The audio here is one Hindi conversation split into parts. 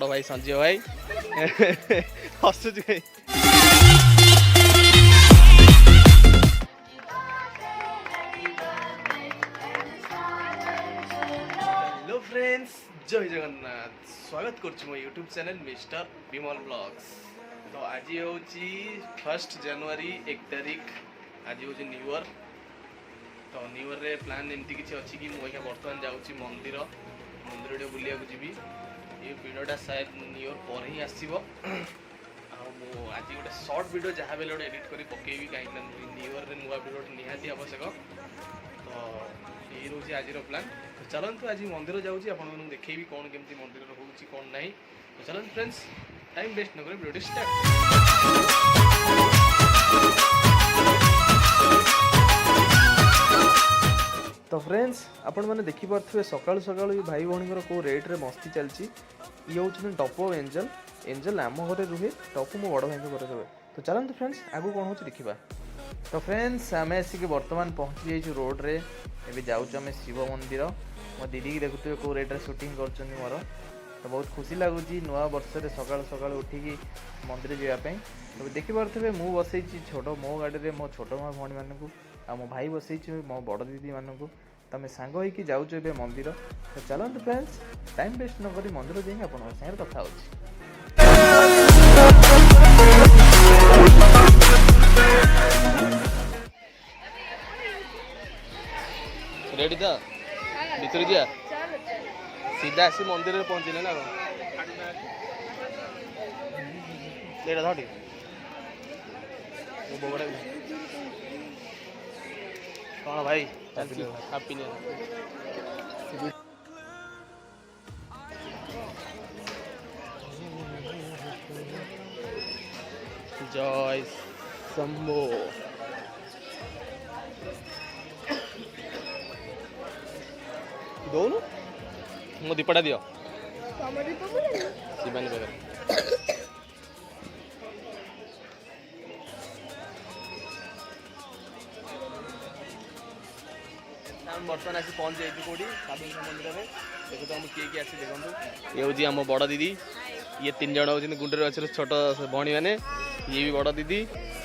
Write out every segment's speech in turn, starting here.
बड़ भाई संजय भाई हसुच भाई हेलो फ्रेंड्स जय जगन्नाथ स्वागत कर यूट्यूब चैनल मिस्टर विमल ब्लॉग्स। तो आज हूँ 1 जनवरी 1 तारीख आज हूँ न्यू ईयर। तो न्यू ईयर रे प्लान एमती किसी अच्छी कि मुझे बर्तमान जाऊँगी मंदिर टे बुलिया जी। ये वीडियोटा शायद न्यू ईयर पर ही आसो आज गोटे सर्ट वीडियो जहाँ भी गोटे एडिट कर पकेबी कहीं न्यू ईयर रे नुआ वीडियो निहाती आवश्यक। तो ये रोचे आज प्लान। तो चलतु आज मंदिर जाऊँगी आपको देखेबी कौन केमती मंदिर होची कौन ना। तो चलतु फ्रेंड्स टाइम वेस्ट न कर वीडियो स्टार्ट। तो फ्रेंड्स आपण मैंने देखिपे सकाळु सकाळु ये भाई भौणी को रेट्रे मस्ती चलती। ये हूँ टपू एंजल एंजल आम घरे रुहे टपू मो बड़ भाई घर रुहे। तो चलते फ्रेंड्स आगू कौन हो देखा। तो फ्रेंड्स आम आसिक बर्तमान पहुँची जाइए रोड रे एवं जाऊँ शिव मंदिर। मो दीदी की देखुए कौ रेट्रे शूटिंग कर मोर। तो बहुत खुशी लगुच नुआ वर्ष में सकाल सकाल उठिकी मंदिर जावाई। तो देखिपे मु बसई छोट मो गाड़ी में मो छोट माँ भौणी मानू आ मो भाई बसई मो बड़ दीदी मानू तमें सांग होगी जाऊँ ए मंदिर। तो चलते फ्रेंड्स टाइम वेस्ट न करी मंदिर जाइए आप कथा हो। रेडी था भीतर जा सीधा आसी मंदिर में पहुँचले ना थोड़ी कौन भाई हैप्पी न्यू जय शंभो। दौनु मो दीपटा दियो शिवानी पाखे बर्तमान आसी पहुँच जाइए कौटी साधु मंदिर में। देखो तो हम किए आसी देखो ये हूँ आम बड़ दीदी ये 3 जन होती गुंडे अच्छे छोट भौणी मैंने ये भी बड़ दीदी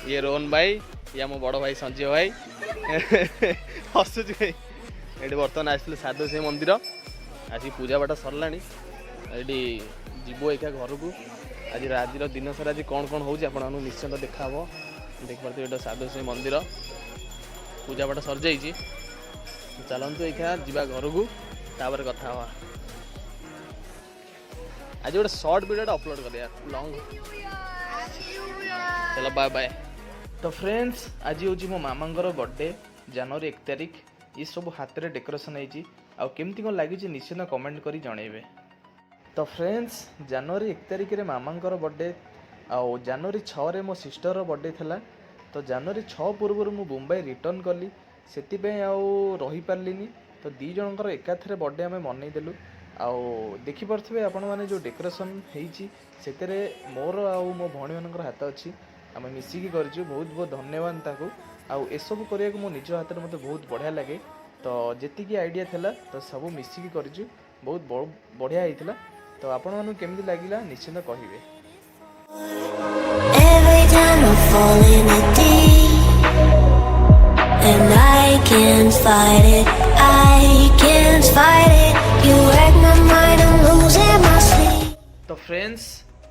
ये रोहन भाई ये आम बड़ भाई संजय भाई हसुच भाई। ये बर्तमान आसले साधु से मंदिर आसिक पूजा पाठ सरला ये जीव एका घर को आज आज दिन सारा आज कौन कौन हो निश्चिंत देखा देख पारे ये साधु से मंदिर पूजा पाठ सर जाइए। चलतु एका जीवा घर को तापर कथा हवा। आज गोटे शॉर्ट वीडियो अपलोड कर लॉन्ग। चलो बाय बाय। तो फ्रेंड्स आज हूँ मो मामा बर्थडे जनवरी 1 तारीख। ये सब हाथ में डेकोरेशन होती आमती कौन लगी निश्चित कमेंट कर जनइबे। तो फ्रेंड्स जनवरी 1 तारीख रे मामा बर्थडे आउ जनवरी 6 रे मो सिस्टर बर्थडे थला। तो जनवरी 6 पूर्व मु मुंबई रिटर्न कली से रही पार्लिनी। तो दी जनकर एकाथरे बर्थडे आम मनईदेलु आउ देखिपे आपण मैंने जो डेकोरेशन होती मोर आउ मो भौणी मानकर हाथ अच्छी आम मिसिकी करूँ। बहुत बहुत धन्यवाद ताकू आउ एसबू करिया को मो निज हाथ में मते बहुत बढ़िया लगे। तो जेतिकी आइडिया थिला तो सब मिसिकी करूँ बहुत बढ़िया होइतिला। तो आपण मानू केमती लागिला निश्चित कहिबे। And I can't fight it, I can't fight it. You wreck my mind, I'm losing my sleep. तो फ्रेंड्स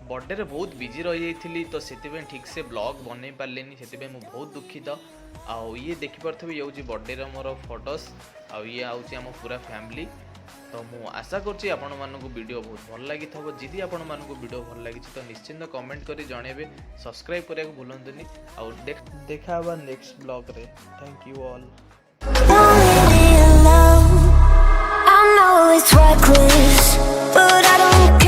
बर्थडे रे बहुत बिजी रही जाइथिली तो सेतिबे ठीक से ब्लॉग बनै पारलेनी सेतिबे मु बहुत दुखित। आउ ये देखि परथबे ये होची बर्थडे रे मोर फोटोस आउ ये आउची हम पूरा फैमिली। तो मु आशा करछि आपण मानकु वीडियो बहुत भल लागि थबो। जदि आपण मानकु वीडियो भल लागि तो निश्चित कमेंट करी जणेबे सब्सक्राइब करिया को भूलंतुनी आउ देखा बा नेक्स्ट ब्लॉग रे। Thank you all. I know it's reckless, but I don't care.